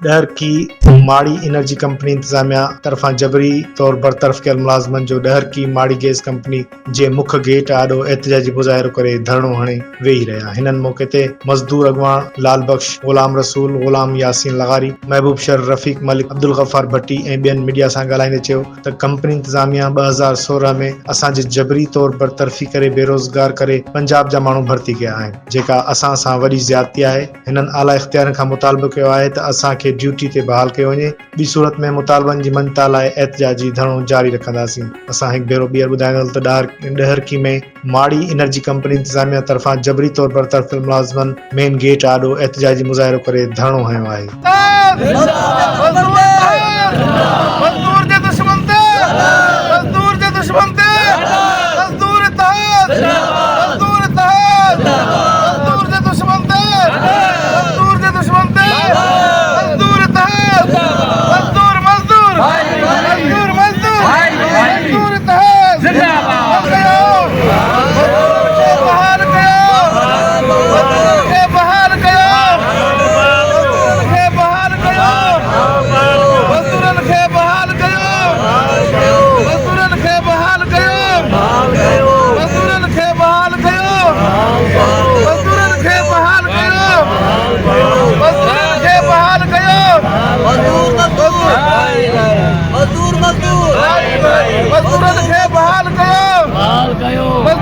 डहर की माड़ी एनर्जी कंपनी इंतजामिया तरफा जबरी तौर बरतरफ कयल मुलाज़िमनि जो डहर की माड़ी गैस कंपनी जे मुख्य गेट आॾो एहतिजाजी मुज़ाहिरो करे धरणो हणे वेही रहिया। हिननि मौक़े ते मज़दूर अॻवान लाल बख्श, ग़ुलाम रसूल, ग़ुलाम यासीन लगारी, महबूब शर, रफ़ीक मलिक, अब्दुल गफ़ार भट्टी ऐं ॿियनि मीडिया सां ॻाल्हाईंदे चयो त कंपनी इंतजामिया 2016 में असांजे जबरी तौर बरतरफ़ी करे बेरोज़गार करे पंजाब जा माण्हू भर्ती कया आहिनि, जेका असां सां वॾी ज़्यादती आहे। हिननि आला इख़्तियारनि खां मुतालबो कयो आहे त असांखे ड्यूटी ते बहाल कयो वञे। ॿी सूरत में मुतालबनि जी मञता लाइ एहतिजाजी धरणो जारी रखंदासीं। असां हिकु भेरो ॿीहर ॿुधाईंदो त डहरकी में माड़ी एनर्जी कंपनी इंतजामिया तरफ़ां जबरी तौर बरतरफ कयल मुलाज़िमनि मेन गेट आॾो एहतिजाजी मुज़ाहिरो करे धरणो हयो आहे। मजदूर